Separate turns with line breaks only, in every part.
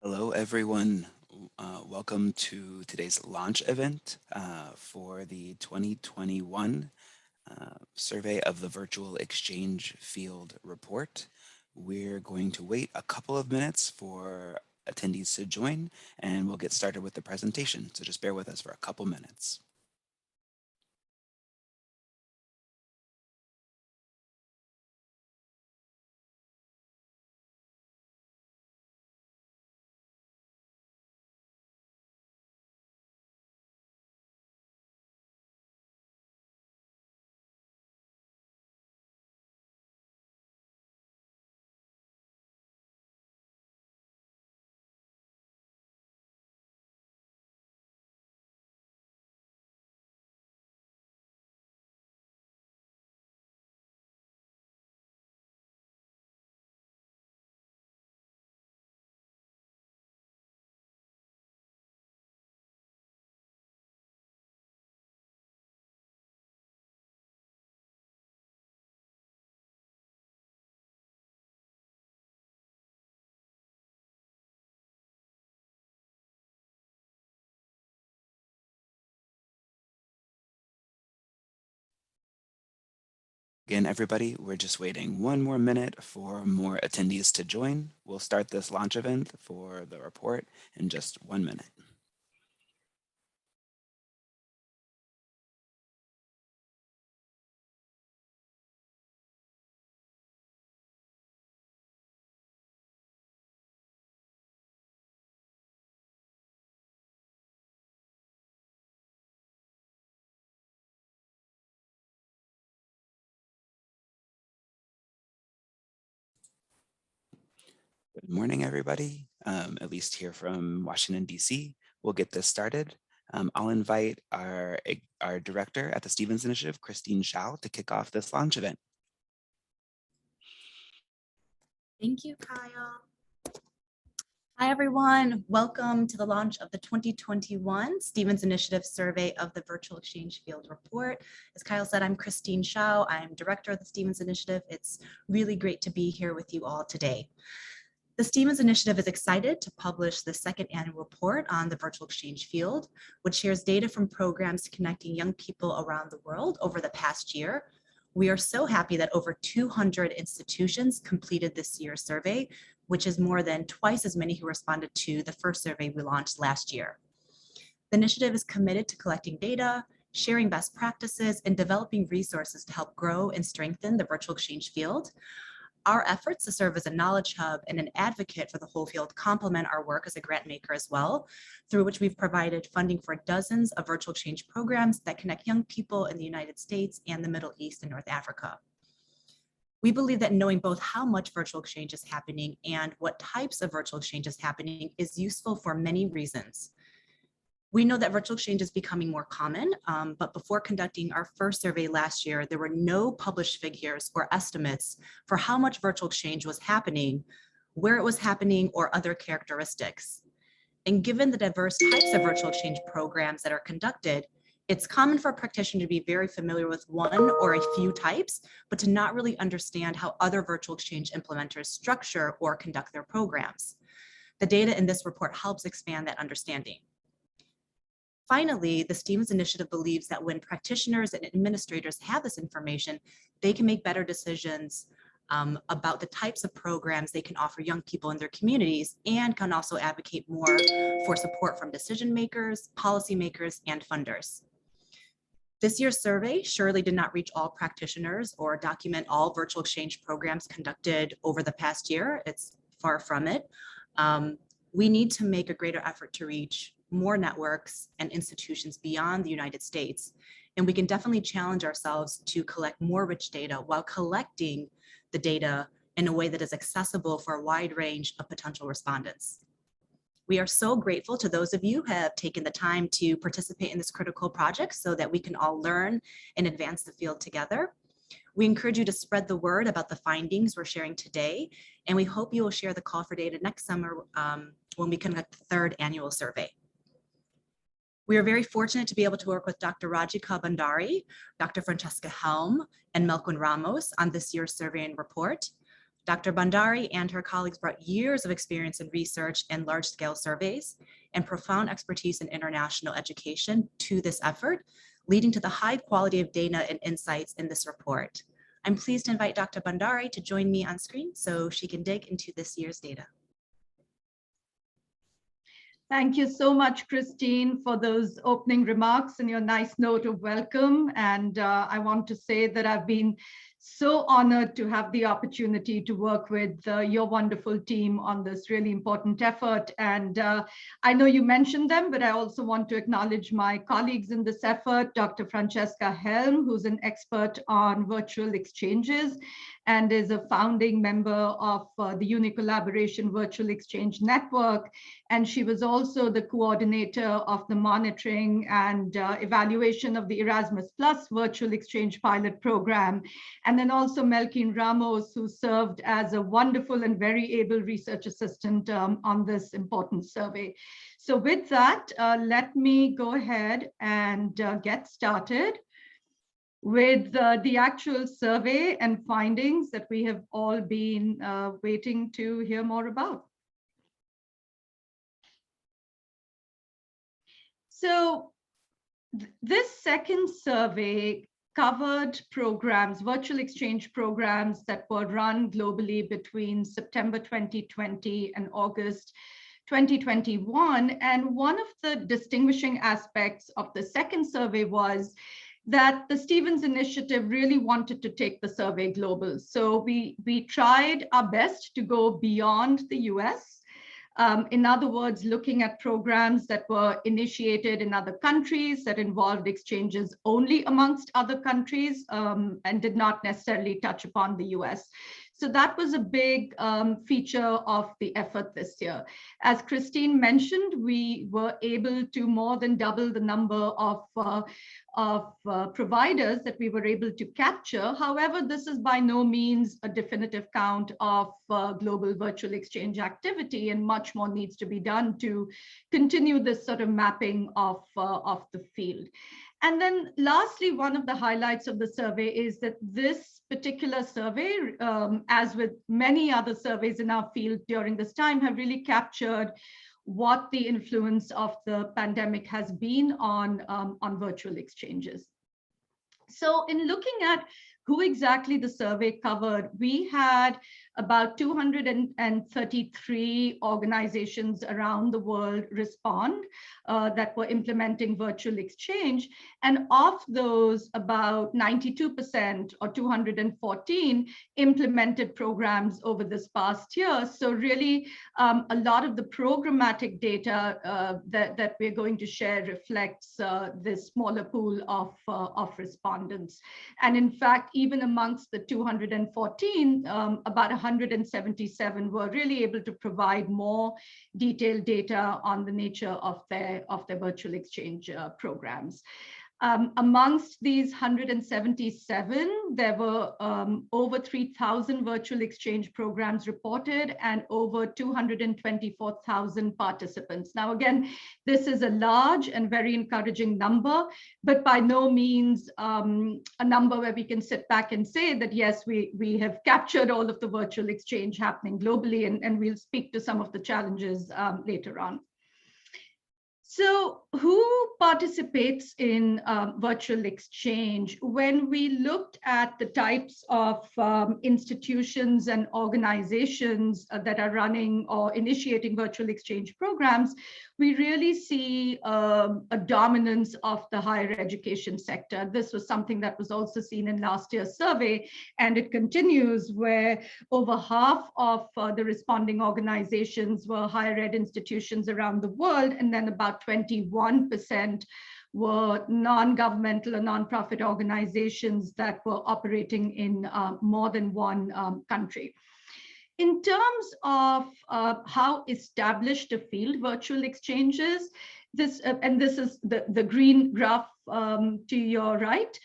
Hello, everyone. Welcome to today's launch event for the 2021 survey of the Virtual Exchange Field Report. We're going to wait a couple of minutes for attendees to join, and we'll get started with the presentation. So just bear with us for a couple minutes. Again, everybody, we're just waiting one more minute for more attendees to join. We'll start this launch event for the report in just 1 minute. Good morning, everybody, at least here from Washington, D.C. We'll get this started. I'll invite our director at the Stevens Initiative, Christine Shao, to kick off this launch event.
Thank you, Kyle. Hi, everyone. Welcome to the launch of the 2021 Stevens Initiative Survey of the Virtual Exchange Field Report. As Kyle said, I'm Christine Shao. I'm director of the Stevens Initiative. It's really great to be here with you all today. The Stevens Initiative is excited to publish the second annual report on the virtual exchange field, which shares data from programs connecting young people around the world over the past year. We are so happy that over 200 institutions completed this year's survey, which is more than twice as many who responded to the first survey we launched last year. The initiative is committed to collecting data, sharing best practices, and developing resources to help grow and strengthen the virtual exchange field. Our efforts to serve as a knowledge hub and an advocate for the whole field complement our work as a grant maker as well, through which we've provided funding for dozens of virtual exchange programs that connect young people in the United States and the Middle East and North Africa. We believe that knowing both how much virtual exchange is happening and what types of virtual exchange is happening is useful for many reasons. We know that virtual exchange is becoming more common, but before conducting our first survey last year, there were no published figures or estimates for how much virtual exchange was happening, where it was happening, or other characteristics. And given the diverse types of virtual exchange programs that are conducted, it's common for a practitioner to be very familiar with one or a few types, but to not really understand how other virtual exchange implementers structure or conduct their programs. The data in this report helps expand that understanding. Finally, the Stevens Initiative believes that when practitioners and administrators have this information, they can make better decisions about the types of programs they can offer young people in their communities, and can also advocate more for support from decision makers, policymakers, and funders. This year's survey surely did not reach all practitioners or document all virtual exchange programs conducted over the past year. It's far from it. We need to make a greater effort to reach more networks and institutions beyond the United States. And we can definitely challenge ourselves to collect more rich data while collecting the data in a way that is accessible for a wide range of potential respondents. We are so grateful to those of you who have taken the time to participate in this critical project so that we can all learn and advance the field together. We encourage you to spread the word about the findings we're sharing today, and we hope you will share the call for data next summer when we conduct the third annual survey. We are very fortunate to be able to work with Dr. Rajika Bandari, Dr. Francesca Helm, and Melquin Ramos on this year's survey and report. Dr. Bandari and her colleagues brought years of experience in research and large-scale surveys and profound expertise in international education to this effort, leading to the high quality of data and insights in this report. I'm pleased to invite Dr. Bandari to join me on screen so she can dig into this year's data.
Thank you so much, Christine, for those opening remarks and your nice note of welcome. And I want to say that I've been so honored to have the opportunity to work with your wonderful team on this really important effort. And I know you mentioned them, but I also want to acknowledge my colleagues in this effort, Dr. Francesca Helm, who's an expert on virtual exchanges and is a founding member of the Uni-Collaboration Virtual Exchange Network. And she was also the coordinator of the monitoring and evaluation of the Erasmus Plus Virtual Exchange Pilot Program. And then also Melkin Ramos, who served as a wonderful and very able research assistant on this important survey. So with that, let me go ahead and get started with the actual survey and findings that we have all been waiting to hear more about. So this second survey covered programs, virtual exchange programs that were run globally between September 2020 and August 2021. And one of the distinguishing aspects of the second survey was that the Stevens Initiative really wanted to take the survey global. So we tried our best to go beyond the US. In other words, looking at programs that were initiated in other countries that involved exchanges only amongst other countries and did not necessarily touch upon the US. So that was a big feature of the effort this year. As Christine mentioned, we were able to more than double the number of providers that we were able to capture. However, this is by no means a definitive count of global virtual exchange activity, and much more needs to be done to continue this sort of mapping of the field. And then lastly, one of the highlights of the survey is that this particular survey, as with many other surveys in our field during this time, have really captured what the influence of the pandemic has been on virtual exchanges. So in looking at who exactly the survey covered, we had about 233 organizations around the world respond that were implementing virtual exchange. And of those, about 92% or 214 implemented programs over this past year. So really a lot of the programmatic data that we're going to share reflects this smaller pool of respondents. And in fact, even amongst the 214, about 177 were really able to provide more detailed data on the nature of their virtual exchange programs. Amongst these 177, there were over 3,000 virtual exchange programs reported and over 224,000 participants. Now, again, this is a large and very encouraging number, but by no means a number where we can sit back and say that, yes, we have captured all of the virtual exchange happening globally, and we'll speak to some of the challenges later on. So who participates in virtual exchange? When we looked at the types of institutions and organizations that are running or initiating virtual exchange programs, we really see a dominance of the higher education sector. This was something that was also seen in last year's survey, and it continues where over half of the responding organizations were higher ed institutions around the world, and then about 21% were non-governmental or non-profit organizations that were operating in more than one country. In terms of how established a field virtual exchanges, this is the green graph to your right.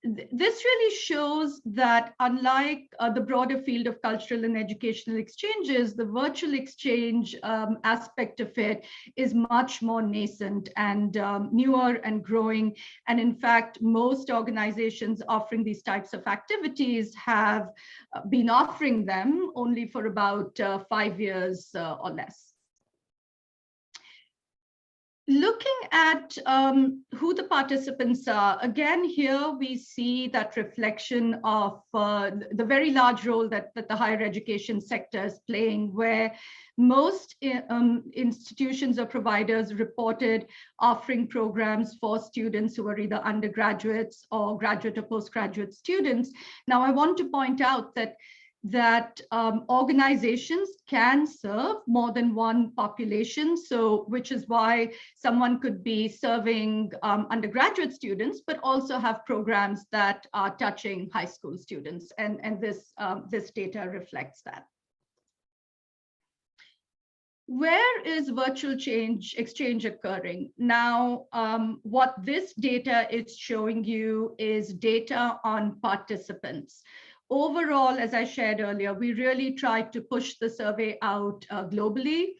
This really shows that unlike the broader field of cultural and educational exchanges, the virtual exchange aspect of it is much more nascent and newer and growing. And in fact, most organizations offering these types of activities have been offering them only for about 5 years or less. Looking at who the participants are, again, here we see that reflection of the very large role that the higher education sector is playing, where most institutions or providers reported offering programs for students who are either undergraduates or graduate or postgraduate students. Now, I want to point out that organizations can serve more than one population. So, which is why someone could be serving undergraduate students, but also have programs that are touching high school students. And this data reflects that. Where is virtual exchange occurring? Now, what this data is showing you is data on participants. Overall, as I shared earlier, we really tried to push the survey out globally.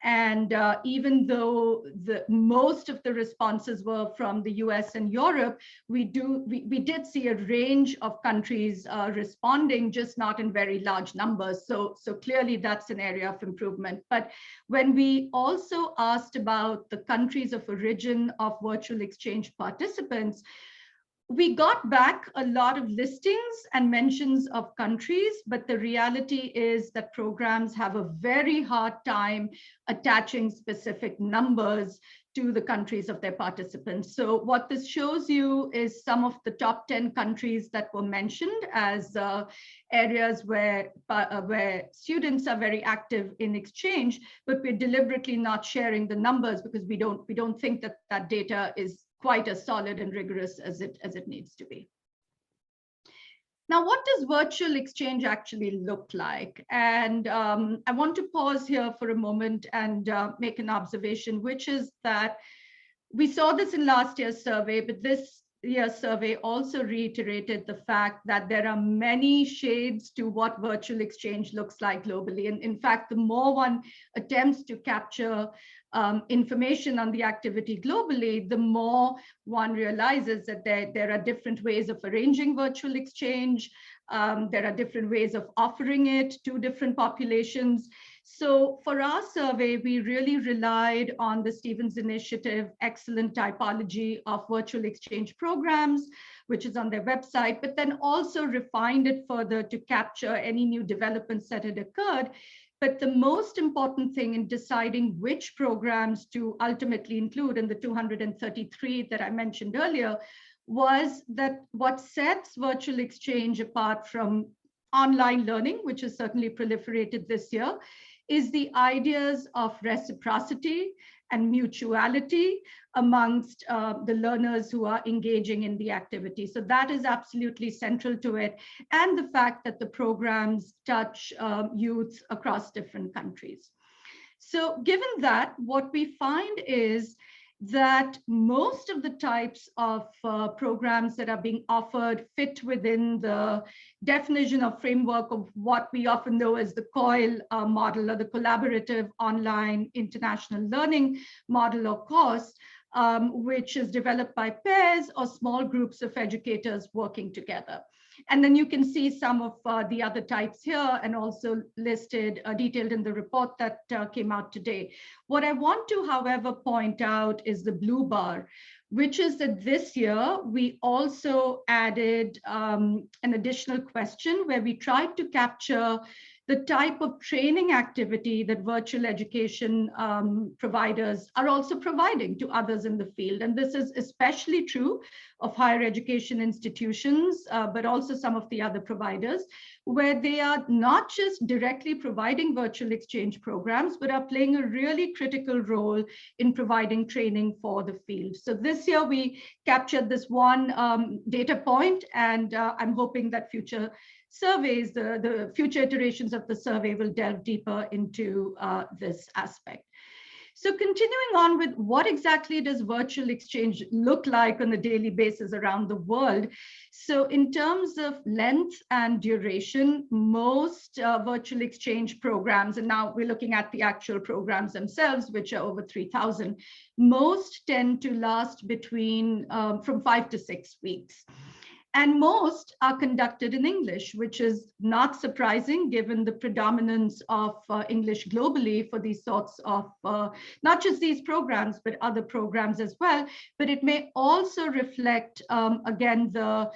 And even though most of the responses were from the US and Europe, we did see a range of countries responding, just not in very large numbers. So clearly that's an area of improvement. But when we also asked about the countries of origin of virtual exchange participants, we got back a lot of listings and mentions of countries, but the reality is that programs have a very hard time attaching specific numbers to the countries of their participants. So what this shows you is some of the top 10 countries that were mentioned as areas where students are very active in exchange, but we're deliberately not sharing the numbers because we don't think that data is quite as solid and rigorous as it needs to be. Now, what does virtual exchange actually look like? And I want to pause here for a moment and make an observation, which is that we saw this in last year's survey, but this year's survey also reiterated the fact that there are many shades to what virtual exchange looks like globally. And in fact, the more one attempts to capture information on the activity globally, the more one realizes that there are different ways of arranging virtual exchange. There are different ways of offering it to different populations. So for our survey, we really relied on the Stevens Initiative excellent typology of virtual exchange programs, which is on their website, but then also refined it further to capture any new developments that had occurred. But the most important thing in deciding which programs to ultimately include in the 233 that I mentioned earlier was that what sets virtual exchange apart from online learning, which has certainly proliferated this year, is the ideas of reciprocity and mutuality amongst the learners who are engaging in the activity. So that is absolutely central to it. And the fact that the programs touch youth across different countries. So given that, what we find is that most of the types of programs that are being offered fit within the definition of framework of what we often know as the COIL model, or the collaborative online international learning model or course, which is developed by pairs or small groups of educators working together. And then you can see some of the other types here and also listed, detailed in the report that came out today. What I want to, however, point out is the blue bar, which is that this year we also added an additional question where we tried to capture the type of training activity that virtual education providers are also providing to others in the field. And this is especially true of higher education institutions, but also some of the other providers, where they are not just directly providing virtual exchange programs, but are playing a really critical role in providing training for the field. So this year we captured this one data point, and I'm hoping that future surveys, the future iterations of the survey will delve deeper into this aspect. So continuing on with what exactly does virtual exchange look like on a daily basis around the world? So in terms of length and duration, most virtual exchange programs, and now we're looking at the actual programs themselves, which are over 3,000, most tend to last between from 5 to 6 weeks. And most are conducted in English, which is not surprising given the predominance of English globally for these sorts of, not just these programs, but other programs as well. But it may also reflect, again, the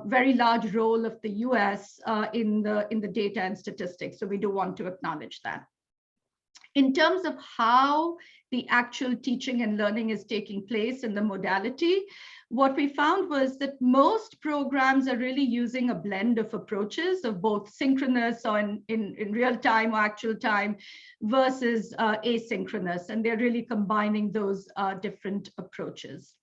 very large role of the US in the data and statistics. So we do want to acknowledge that. In terms of how the actual teaching and learning is taking place in the modality, what we found was that most programs are really using a blend of approaches of both synchronous or in real time or actual time versus asynchronous. And they're really combining those different approaches.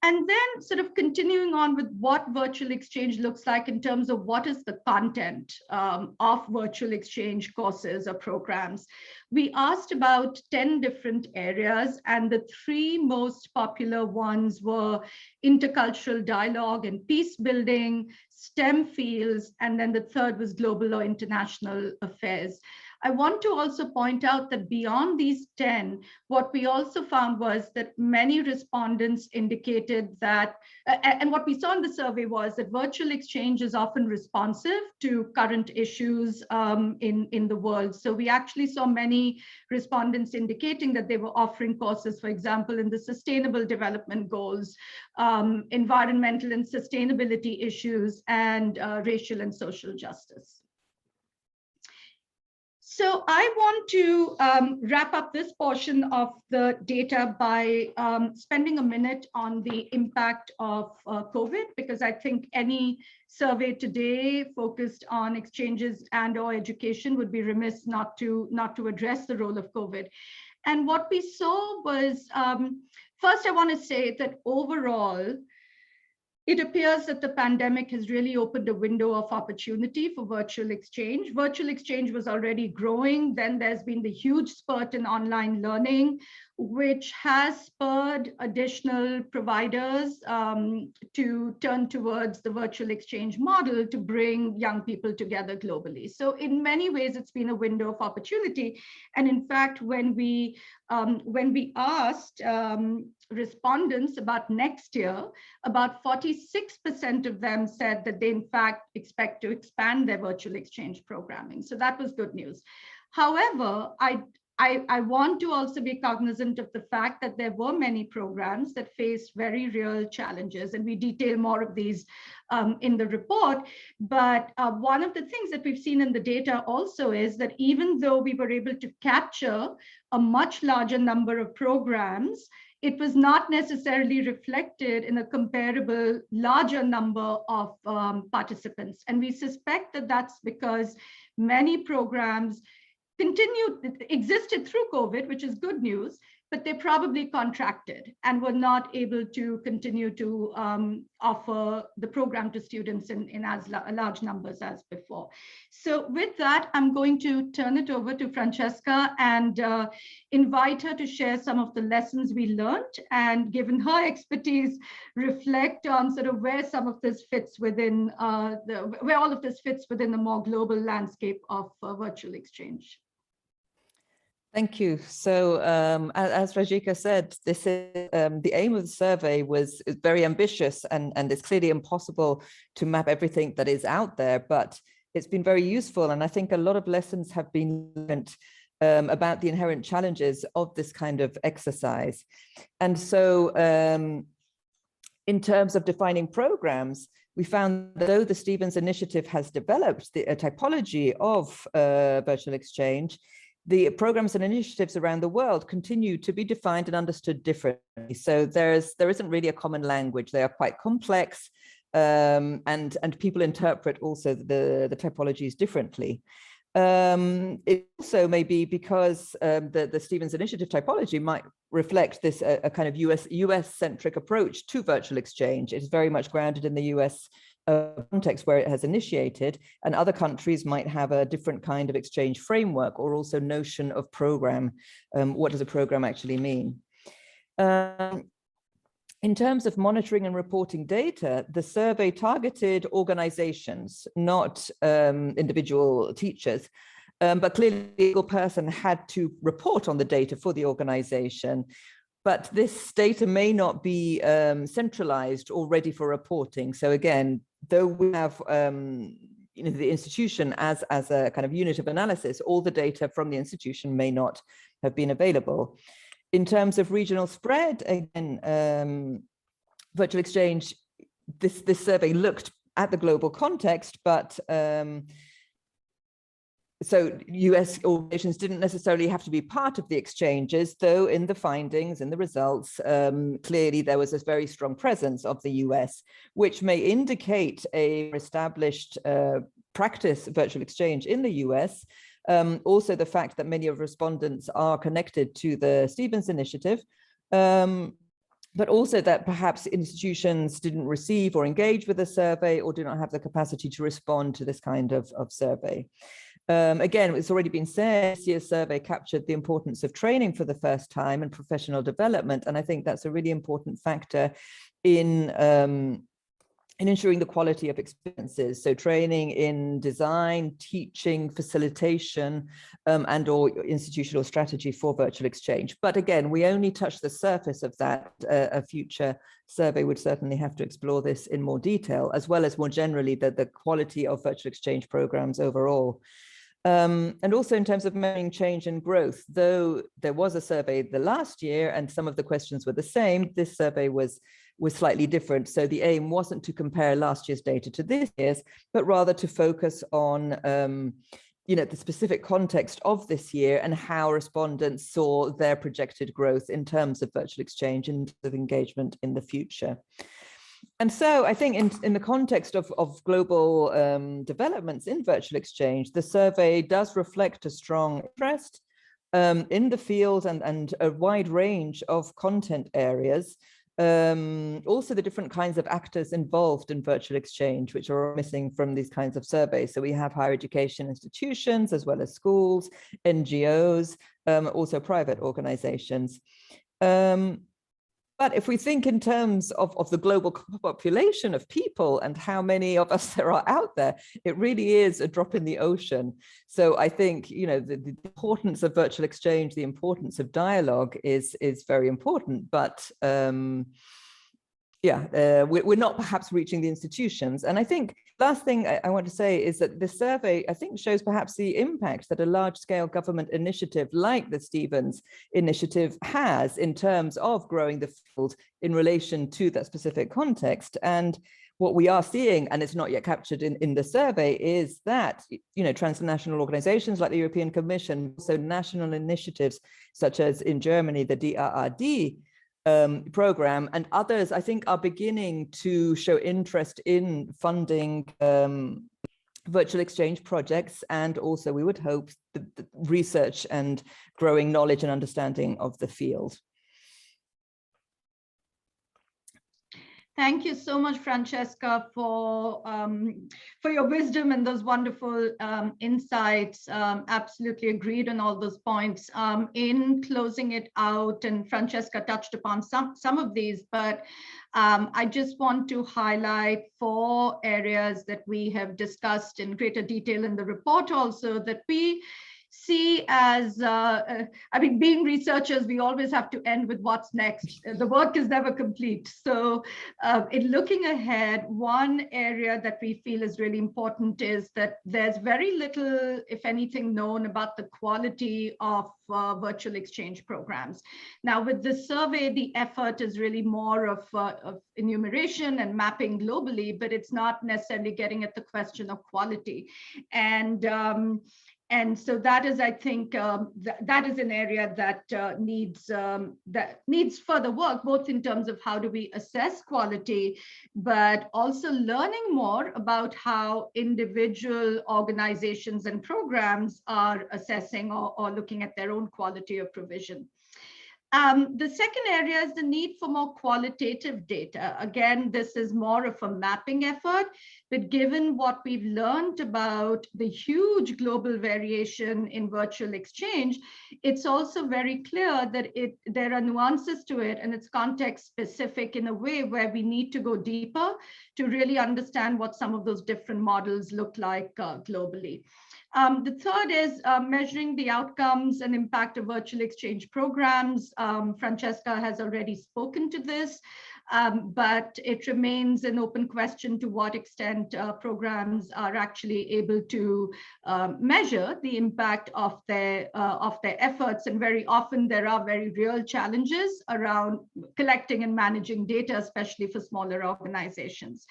And then sort of continuing on with what virtual exchange looks like in terms of what is the content of virtual exchange courses or programs. We asked about 10 different areas, and the 3 most popular ones were intercultural dialogue and peace building, STEM fields, and then the third was global or international affairs. I want to also point out that beyond these 10, what we also found was that many respondents indicated that, and what we saw in the survey was that virtual exchange is often responsive to current issues in the world. So we actually saw many respondents indicating that they were offering courses, for example, in the Sustainable Development Goals, environmental and sustainability issues, and racial and social justice. So I want to wrap up this portion of the data by spending a minute on the impact of COVID, because I think any survey today focused on exchanges and or education would be remiss not to address the role of COVID. And what we saw was, first I want to say that overall, it appears that the pandemic has really opened a window of opportunity for virtual exchange. Virtual exchange was already growing. Then there's been the huge spurt in online learning, which has spurred additional providers to turn towards the virtual exchange model to bring young people together globally. So in many ways, it's been a window of opportunity. And in fact, when we asked respondents about next year, about 46% of them said that they in fact expect to expand their virtual exchange programming. So that was good news. However, I want to also be cognizant of the fact that there were many programs that faced very real challenges, and we detail more of these in the report. But one of the things that we've seen in the data also is that even though we were able to capture a much larger number of programs, it was not necessarily reflected in a comparable larger number of participants. And we suspect that that's because many programs existed through COVID, which is good news, but they probably contracted and were not able to continue to offer the program to students in as large numbers as before. So with that, I'm going to turn it over to Francesca and invite her to share some of the lessons we learned, and given her expertise, reflect on sort of where some of this fits within, where all of this fits within the more global landscape of virtual exchange.
Thank you. So as Rajika said, this is the aim of the survey was very ambitious, and it's clearly impossible to map everything that is out there, but it's been very useful. And I think a lot of lessons have been learned about the inherent challenges of this kind of exercise. And so in terms of defining programs, we found that though the Stevens Initiative has developed a typology of virtual exchange, the programs and initiatives around the world continue to be defined and understood differently. So there isn't really a common language. They are quite complex, and people interpret also the typologies differently. It also may be because the Stevens Initiative typology might reflect this a kind of US-centric approach to virtual exchange. It's very much grounded in the US context where it has initiated, and other countries might have a different kind of exchange framework or also notion of program. What does a program actually mean? In terms of monitoring and reporting data, the survey targeted organizations, not individual teachers, but clearly the legal person had to report on the data for the organization. But this data may not be centralized or ready for reporting. So again, though we have the institution as a kind of unit of analysis, all the data from the institution may not have been available. In terms of regional spread, again, virtual exchange, this survey looked at the global context, but so US organizations didn't necessarily have to be part of the exchanges, though in the findings, in the results, clearly there was a very strong presence of the US, which may indicate a established practice virtual exchange in the US. Also the fact that many of respondents are connected to the Stevens Initiative, but also that perhaps institutions didn't receive or engage with the survey or do not have the capacity to respond to this kind of survey. Again, it's already been said, this year's survey captured the importance of training for the first time and professional development. And I think that's a really important factor in ensuring the quality of experiences. So training in design, teaching, facilitation, and or institutional strategy for virtual exchange. But again, we only touch the surface of that. A future survey would certainly have to explore this in more detail, as well as more generally the quality of virtual exchange programs overall. And also in terms of measuring change and growth, though there was a survey the last year and some of the questions were the same, this survey was slightly different. So the aim wasn't to compare last year's data to this year's, but rather to focus on the specific context of this year and how respondents saw their projected growth in terms of virtual exchange and of engagement in the future. And so I think in the context of global developments in virtual exchange, the survey does reflect a strong interest in the field and a wide range of content areas. Also the different kinds of actors involved in virtual exchange, which are missing from these kinds of surveys. So we have higher education institutions, as well as schools, NGOs, also private organizations. But if we think in terms of the global population of people and how many of us there are out there, it really is a drop in the ocean. So I think, the importance of virtual exchange, the importance of dialogue is very important. But we're not perhaps reaching the institutions. And I think last thing I want to say is that the survey, I think, shows perhaps the impact that a large-scale government initiative like the Stevens Initiative has in terms of growing the field in relation to that specific context. And what we are seeing, and it's not yet captured in the survey, is that transnational organizations like the European Commission, also national initiatives such as in Germany, the DRRD, program, and others, I think, are beginning to show interest in funding virtual exchange projects, and also we would hope the research and growing knowledge and understanding of the field.
Thank you so much, Francesca, for your wisdom and those wonderful insights. Absolutely agreed on all those points. In closing it out, and Francesca touched upon some of these, but I just want to highlight 4 areas that we have discussed in greater detail in the report also, that we see as, being researchers, we always have to end with what's next. The work is never complete. So in looking ahead, one area that we feel is really important is that there's very little, if anything, known about the quality of virtual exchange programs. Now, with this survey, the effort is really more of enumeration and mapping globally, but it's not necessarily getting at the question of quality. And so that is, I think, that is an area that needs further work, both in terms of how do we assess quality, but also learning more about how individual organizations and programs are assessing or looking at their own quality of provision. The second area is the need for more qualitative data. Again, this is more of a mapping effort, but given what we've learned about the huge global variation in virtual exchange, it's also very clear that there are nuances to it and it's context specific in a way where we need to go deeper to really understand what some of those different models look like globally. The third is measuring the outcomes and impact of virtual exchange programs. Francesca has already spoken to this, but it remains an open question to what extent programs are actually able to measure the impact of their efforts. And very often there are very real challenges around collecting and managing data, especially for smaller organizations.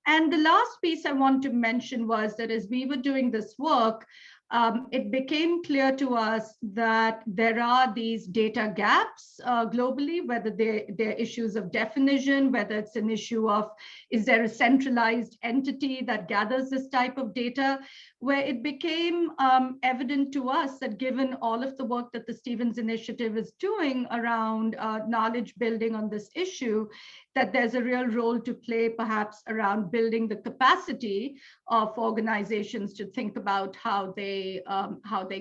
And the last piece I want to mention was that as we were doing this work, it became clear to us that there are these data gaps globally, whether they're issues of definition, whether it's an issue of, is there a centralized entity that gathers this type of data, where it became evident to us that given all of the work that the Stevens Initiative is doing around knowledge building on this issue, that there's a real role to play perhaps around building the capacity of organizations to think about how they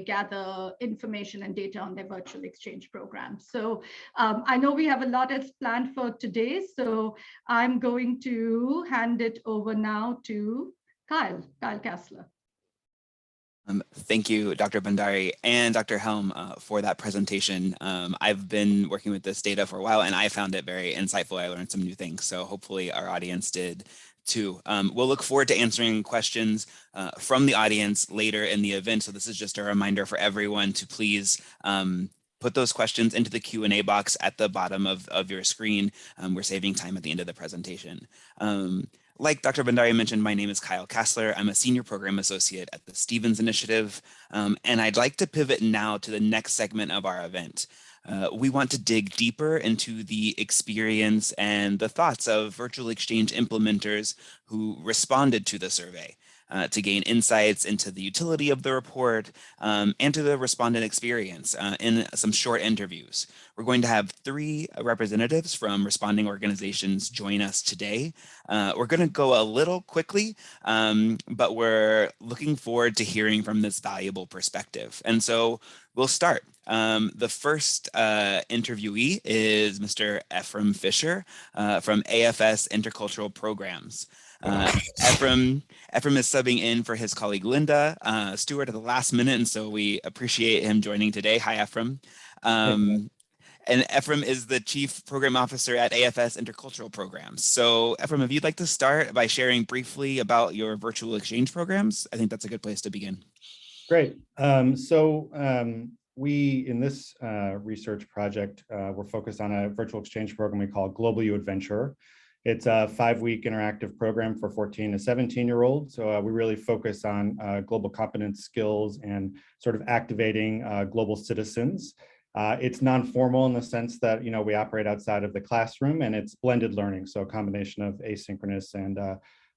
gather information and data on their virtual exchange programs. So I know we have a lot else planned for today, so I'm going to hand it over now to Kyle Kessler.
Thank you, Dr. Bandari and Dr. Helm for that presentation. I've been working with this data for a while and I found it very insightful. I learned some new things, so hopefully our audience did too. We'll look forward to answering questions from the audience later in the event. So this is just a reminder for everyone to please put those questions into the Q&A box at the bottom of your screen. We're saving time at the end of the presentation. Like Dr. Bandari mentioned, my name is Kyle Kessler. I'm a senior program associate at the Stevens Initiative, and I'd like to pivot now to the next segment of our event. We want to dig deeper into the experience and the thoughts of virtual exchange implementers who responded to the survey to gain insights into the utility of the report and to the respondent experience in some short interviews. We're going to have 3 representatives from responding organizations join us today. We're going to go a little quickly, but we're looking forward to hearing from this valuable perspective. And so we'll start. The first interviewee is Mr. Ephraim Fisher from AFS Intercultural Programs. Ephraim is subbing in for his colleague Linda Stewart at the last minute, and so we appreciate him joining today. Hi, Ephraim. And Ephraim is the Chief Program Officer at AFS Intercultural Programs. So Ephraim, if you'd like to start by sharing briefly about your virtual exchange programs, I think that's a good place to begin.
Great. We, in this research project, we're focused on a virtual exchange program we call Global U Adventurer. It's a 5-week interactive program for 14 to 17-year-olds. So we really focus on global competence skills and sort of activating global citizens. It's non-formal in the sense that, we operate outside of the classroom, and it's blended learning. So a combination of asynchronous and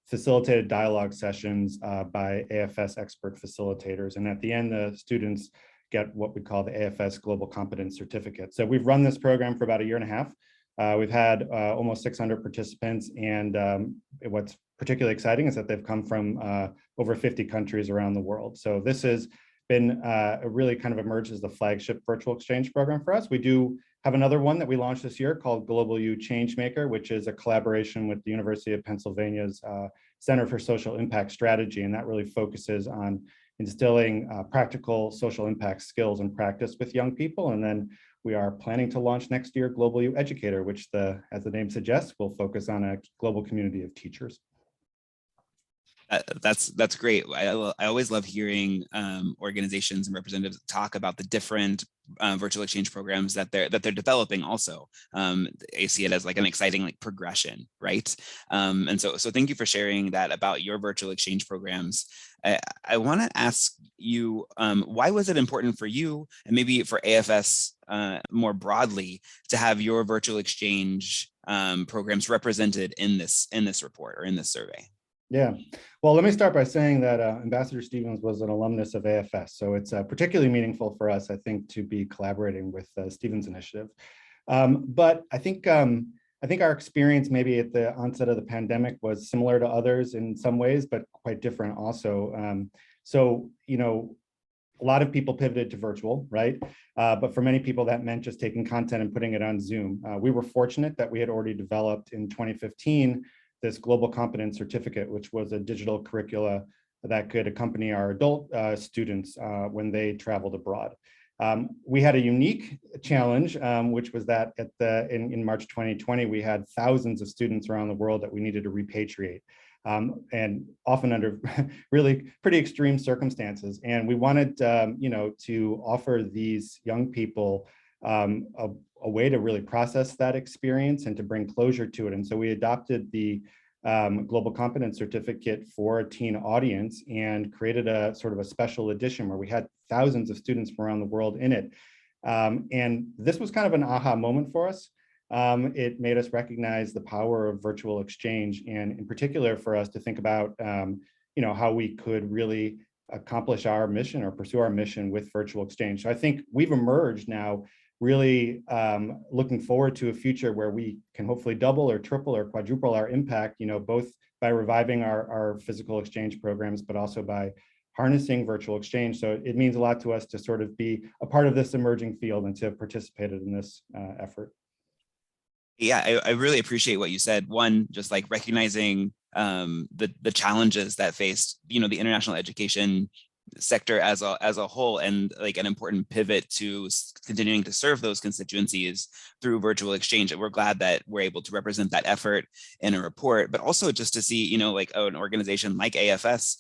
facilitated dialogue sessions by AFS expert facilitators. And at the end, the students get what we call the AFS Global Competence Certificate. So we've run this program for about 1.5 years. We've had almost 600 participants, and what's particularly exciting is that they've come from over 50 countries around the world. So this has been really kind of emerged as the flagship virtual exchange program for us. We do have another one that we launched this year called Global U Changemaker, which is a collaboration with the University of Pennsylvania's Center for Social Impact Strategy, and that really focuses on instilling practical social impact skills and practice with young people. And then we are planning to launch next year Global U Educator, which, as the name suggests, will focus on a global community of teachers.
That's great. I always love hearing organizations and representatives talk about the different virtual exchange programs that they're developing. Also, I see it as like an exciting progression, right? And so thank you for sharing that about your virtual exchange programs. I want to ask you, why was it important for you, and maybe for AFS more broadly, to have your virtual exchange programs represented in this report or in this survey?
Yeah, well, let me start by saying that Ambassador Stevens was an alumnus of AFS, so it's particularly meaningful for us, I think, to be collaborating with Stevens Initiative. But I think our experience maybe at the onset of the pandemic was similar to others in some ways, but quite different also. So, you know, a lot of people pivoted to virtual, right? But for many people, that meant just taking content and putting it on Zoom. We were fortunate that we had already developed in 2015 this Global Competence Certificate, which was a digital curricula that could accompany our adult students when they traveled abroad. We had a unique challenge, which was that in March 2020, we had thousands of students around the world that we needed to repatriate. And often under really pretty extreme circumstances. And we wanted, you know, to offer these young people a way to really process that experience and to bring closure to it. And so we adopted the Global Competence Certificate for a teen audience and created a sort of a special edition where we had thousands of students from around the world in it. And this was kind of an aha moment for us. It made us recognize the power of virtual exchange, and in particular for us to think about, you know, how we could really accomplish our mission or pursue our mission with virtual exchange. So I think we've emerged now really looking forward to a future where we can hopefully double or triple or quadruple our impact, you know, both by reviving our physical exchange programs, but also by harnessing virtual exchange. So it means a lot to us to sort of be a part of this emerging field and to have participated in this effort.
Yeah, I really appreciate what you said. One, just like recognizing the challenges that faced, you know, the international education sector as a whole, and like an important pivot to continuing to serve those constituencies through virtual exchange. And we're glad that we're able to represent that effort in a report, but also just to see, you know, like an organization like AFS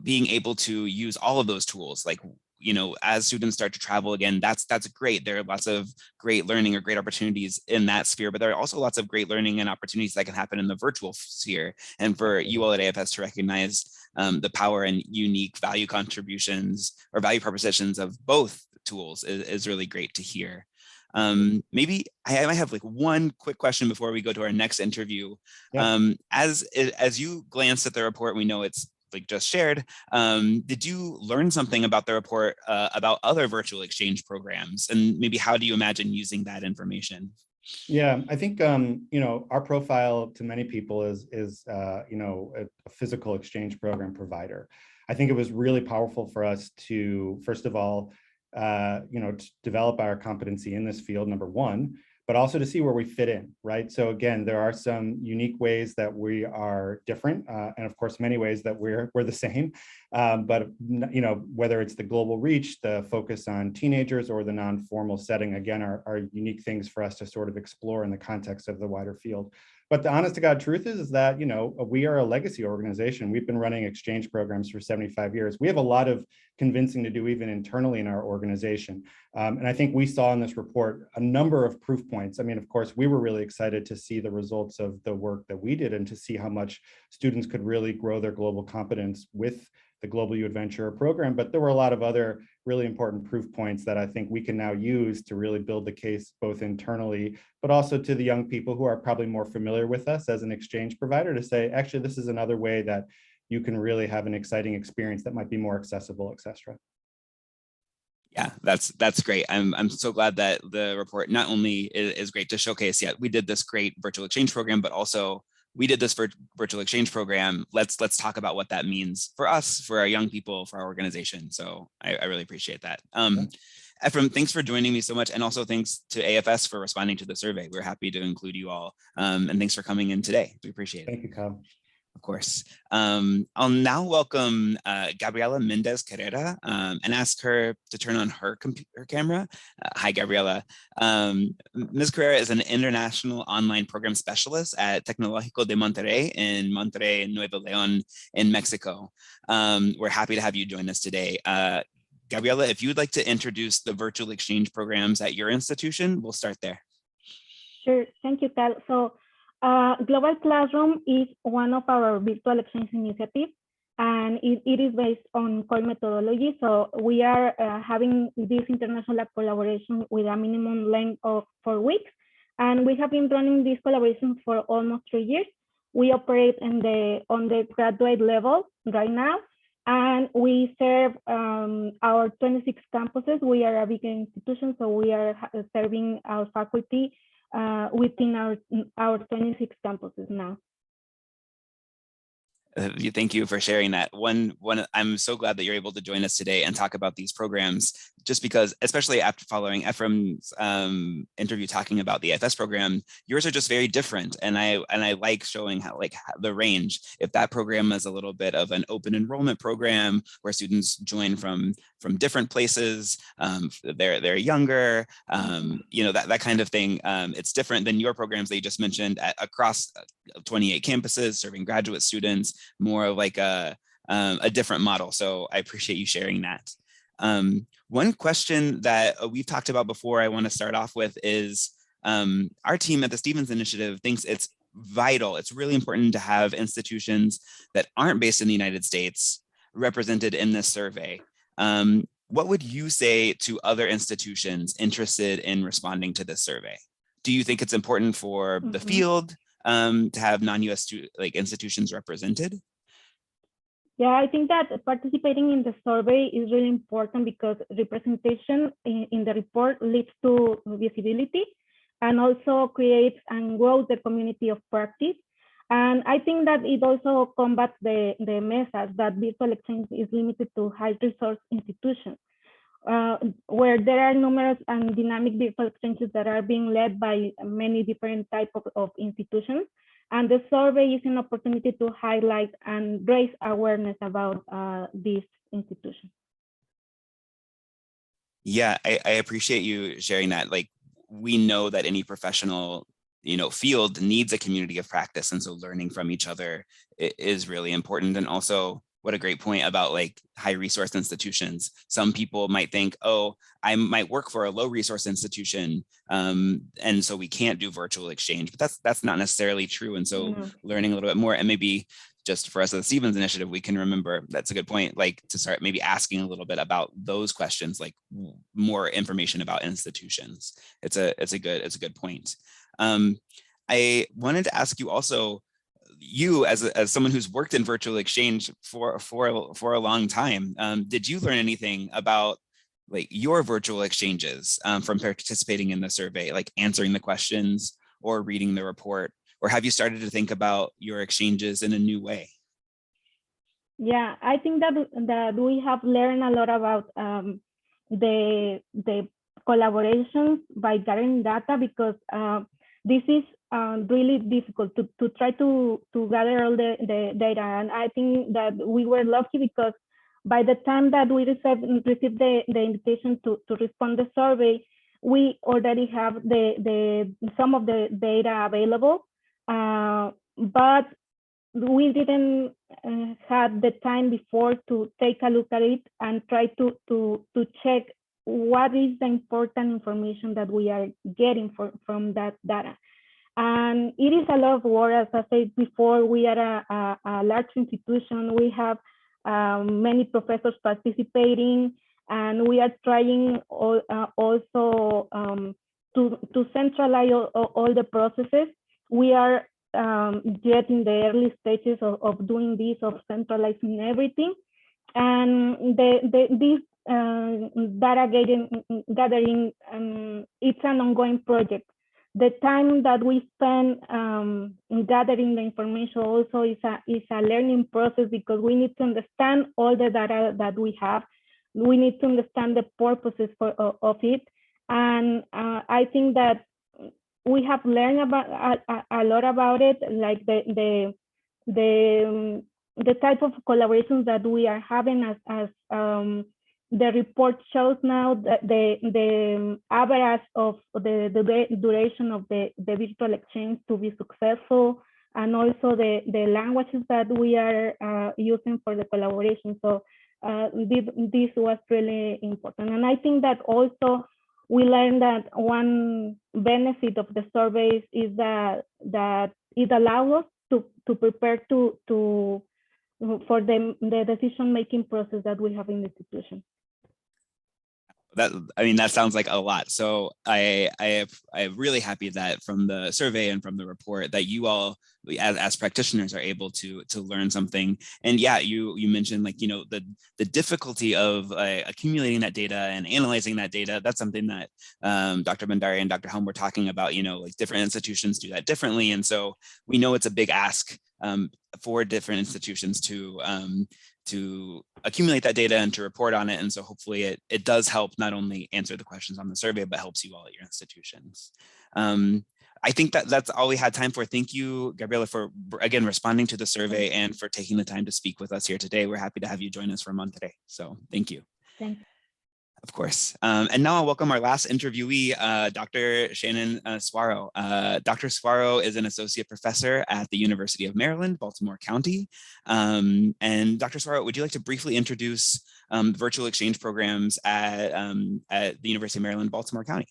being able to use all of those tools, like, you know, as students start to travel again, that's great. There are lots of great learning or great opportunities in that sphere, but there are also lots of great learning and opportunities that can happen in the virtual sphere. And for you all at AFS to recognize the power and unique value contributions or value propositions of both tools is really great to hear. Maybe I might have like one quick question before we go to our next interview.
Yeah.
As you glanced at the report, we know it's like just shared. Did you learn something about the report about other virtual exchange programs, and maybe how do you imagine using that information?
Yeah, I think you know, our profile to many people is you know, a physical exchange program provider. I think it was really powerful for us to, first of all, you know, to develop our competency in this field, number one, but also to see where we fit in, right? So again, there are some unique ways that we are different, and of course, many ways that we're the same. But you know, whether it's the global reach, the focus on teenagers, or the non-formal setting, again, are unique things for us to sort of explore in the context of the wider field. But the honest to God truth is that, you know, we are a legacy organization. We've been running exchange programs for 75 years. We have a lot of convincing to do even internally in our organization. And I think we saw in this report a number of proof points. I mean, of course, we were really excited to see the results of the work that we did and to see how much students could really grow their global competence with the Global U Adventure program. But there were a lot of other really important proof points that I think we can now use to really build the case both internally, but also to the young people who are probably more familiar with us as an exchange provider to say, actually, this is another way that you can really have an exciting experience that might be more accessible, et cetera.
Yeah, that's great. I'm so glad that the report not only is great to showcase, yeah, we did this great virtual exchange program, but also we did this virtual exchange program. Let's talk about what that means for us, for our young people, for our organization. So I really appreciate that. Ephraim, thanks for joining me so much. And also thanks to AFS for responding to the survey. We're happy to include you all. And thanks for coming in today. We appreciate it.
Thank you, Kyle.
Of course. I'll now welcome Gabriela Mendez Carrera and ask her to turn on her camera. Hi, Gabriela. Ms. Carrera is an international online program specialist at Tecnológico de Monterrey in Monterrey, Nuevo León in Mexico. We're happy to have you join us today. Gabriela, if you would like to introduce the virtual exchange programs at your institution, we'll start there.
Sure, thank you, Cal. So Global Classroom is one of our virtual exchange initiatives, and it is based on core methodology. So we are having this international collaboration with a minimum length of 4 weeks, and we have been running this collaboration for almost 3 years. We operate in the undergraduate level right now, and we serve our 26 campuses. We are a big institution, so we are serving our faculty within our 26 campuses now.
Thank you for sharing that. I'm so glad that you're able to join us today and talk about these programs, just because, especially after following Ephraim's interview talking about the FS program, yours are just very different. And I like showing how the range. If that program is a little bit of an open enrollment program where students join from different places, they're younger, that kind of thing. It's different than your programs that you just mentioned across 28 campuses serving graduate students, more of like a different model. So I appreciate you sharing that. One question that we've talked about before I want to start off with is our team at the Stevens Initiative thinks it's vital. It's really important to have institutions that aren't based in the United States represented in this survey. What would you say to other institutions interested in responding to this survey? Do you think it's important for the field to have non-US institutions represented?
Yeah, I think that participating in the survey is really important because representation in the report leads to visibility and also creates and grows the community of practice. And I think that it also combats the message that virtual exchange is limited to high resource institutions, where there are numerous and dynamic virtual exchanges that are being led by many different types of institutions. And the survey is an opportunity to highlight and raise awareness about these institutions.
Yeah, I appreciate you sharing that. Like, we know that any professional field needs a community of practice, and so learning from each other is really important. And also, what a great point about like high resource institutions. Some people might think, oh, I might work for a low resource institution, and so we can't do virtual exchange, but that's not necessarily true. And so learning a little bit more, and maybe just for us at the Stevens Initiative, we can remember, that's a good point, like to start maybe asking a little bit about those questions, like more information about institutions. It's a good point. I wanted to ask you also, you as someone who's worked in virtual exchange for a long time, did you learn anything about like your virtual exchanges from participating in the survey, like answering the questions or reading the report, or have you started to think about your exchanges in a new way?
Yeah, I think that we have learned a lot about the collaborations by gathering data, because this is really difficult to try to gather all the data. And I think that we were lucky because by the time that we received the invitation to respond the survey, we already have some of the data available, but we didn't have the time before to take a look at it and try to check what is the important information that we are getting from that data. And it is a lot of work. As I said before, we are a large institution. We have many professors participating, and we are trying also to centralize all the processes. We are yet in the early stages of doing this, of centralizing everything. And this data gathering, it's an ongoing project. The time that we spend in gathering the information also is a learning process, because we need to understand all the data that we have. We need to understand the purposes of it. And I think that we have learned about a lot about it, like the type of collaborations that we are having as the report shows now, that the average of the duration of the virtual exchange to be successful, and also the languages that we are using for the collaboration. So this was really important. And I think that also we learned that one benefit of the surveys is that it allows us to prepare for the decision-making process that we have in the institution.
That sounds like a lot. So I'm really happy that from the survey and from the report that you all as practitioners are able to learn something. And yeah, you mentioned like, the difficulty of accumulating that data and analyzing that data. That's something that Dr. Bandari and Dr. Helm were talking about, like different institutions do that differently. And so we know it's a big ask for different institutions to accumulate that data and to report on it. And so hopefully it does help not only answer the questions on the survey, but helps you all at your institutions. I think that's all we had time for. Thank you, Gabriela, for again responding to the survey and for taking the time to speak with us here today. We're happy to have you join us for Monterey. So thank you.
Thank you.
Of course. And now I'll welcome our last interviewee, Dr. Shannon Swaro. Dr. Swaro is an associate professor at the University of Maryland, Baltimore County. And Dr. Swaro, would you like to briefly introduce virtual exchange programs at the University of Maryland, Baltimore County?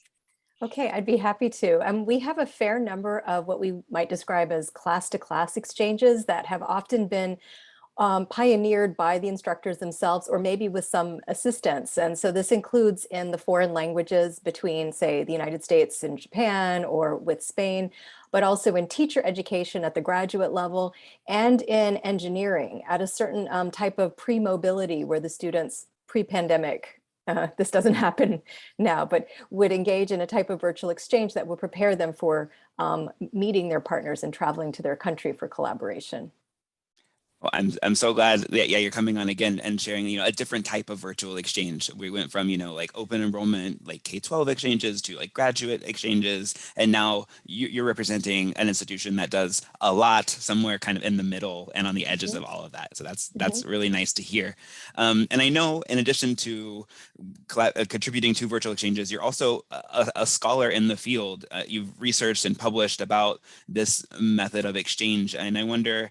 Okay, I'd be happy to. We have a fair number of what we might describe as class-to-class exchanges that have often been pioneered by the instructors themselves, or maybe with some assistance. And so this includes in the foreign languages between, say, the United States and Japan, or with Spain, but also in teacher education at the graduate level, and in engineering at a certain type of pre-mobility where the students pre-pandemic, this doesn't happen now, but would engage in a type of virtual exchange that would prepare them for meeting their partners and traveling to their country for collaboration.
Well, I'm so glad that you're coming on again and sharing a different type of virtual exchange. We went from like open enrollment, like K-12 exchanges, to like graduate exchanges, and now you're representing an institution that does a lot somewhere kind of in the middle and on the edges of all of that. So that's really nice to hear. And I know in addition to contributing to virtual exchanges, you're also a scholar in the field. You've researched and published about this method of exchange, and I wonder,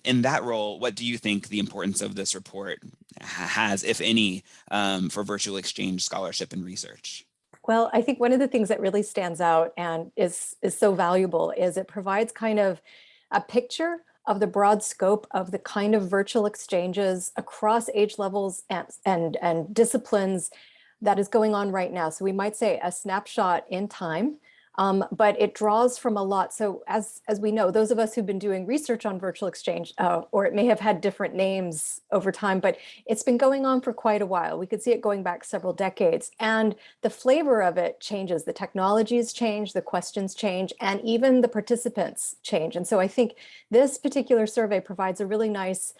in that role, what do you think the importance of this report has, if any, for virtual exchange scholarship and research?
Well, I think one of the things that really stands out and is so valuable is it provides kind of a picture of the broad scope of the kind of virtual exchanges across age levels and disciplines that is going on right now. So we might say a snapshot in time, but it draws from a lot. So as we know, those of us who've been doing research on virtual exchange, or it may have had different names over time, but it's been going on for quite a while. We could see it going back several decades, and the flavor of it changes. The technologies change, the questions change, and even the participants change. And so I think this particular survey provides a really nice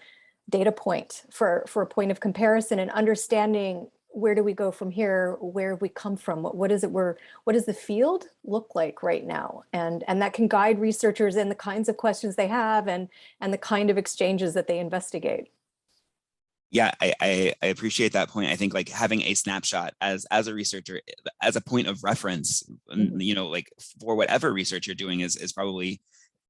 data point for a point of comparison and understanding where do we go from here, where we come from, what does the field look like right now, and that can guide researchers in the kinds of questions they have and the kind of exchanges that they investigate.
Yeah, I appreciate that point. I think like having a snapshot as a researcher, as a point of reference, like for whatever research you're doing is probably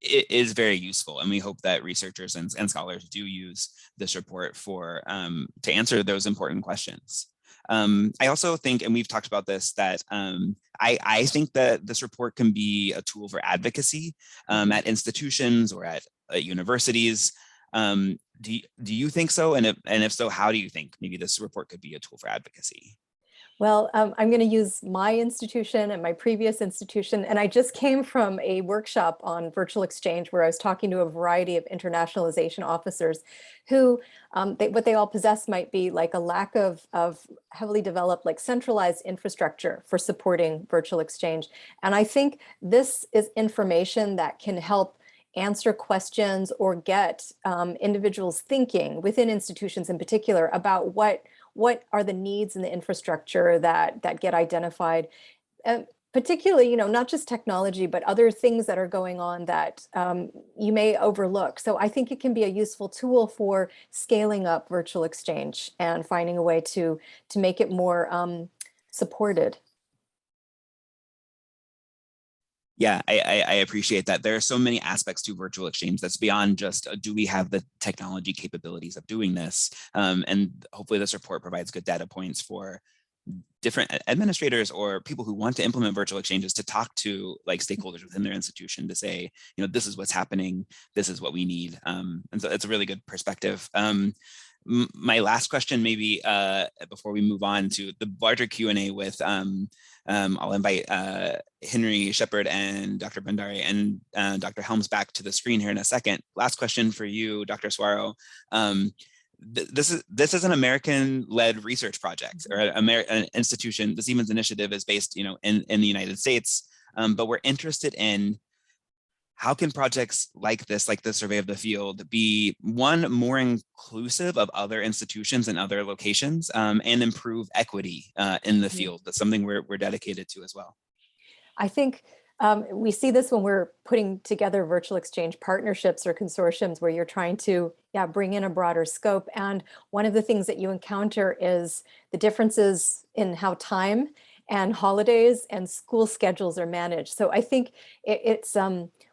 is very useful. And we hope that researchers and scholars do use this report for to answer those important questions. I also think, and we've talked about this, that I think that this report can be a tool for advocacy at institutions or at universities. Do you think so? And if so, how do you think maybe this report could be a tool for advocacy?
Well, I'm going to use my institution and my previous institution. And I just came from a workshop on virtual exchange where I was talking to a variety of internationalization officers who, what they all possess might be like a lack of heavily developed, like centralized infrastructure for supporting virtual exchange. And I think this is information that can help answer questions or get individuals thinking within institutions in particular about what are the needs in the infrastructure that get identified, particularly, not just technology, but other things that are going on that you may overlook. So I think it can be a useful tool for scaling up virtual exchange and finding a way to make it more supported.
Yeah, I appreciate that. There are so many aspects to virtual exchange that's beyond just do we have the technology capabilities of doing this? And hopefully this report provides good data points for different administrators or people who want to implement virtual exchanges to talk to like stakeholders within their institution to say, this is what's happening, this is what we need. And so it's a really good perspective. my last question, maybe before we move on to the larger Q&A with, I'll invite Henry Shepard and Dr. Bandari and Dr. Helms back to the screen here in a second. Last question for you, Dr. Suaro. This is an American-led research project, or an institution. The Siemens Initiative is based, in the United States, but we're interested in how can projects like this, like the survey of the field, be one, more inclusive of other institutions and other locations, and improve equity in the field. That's something we're dedicated to as well.
I think we see this when we're putting together virtual exchange partnerships or consortiums where you're trying to bring in a broader scope. And one of the things that you encounter is the differences in how time and holidays and school schedules are managed. So I think it's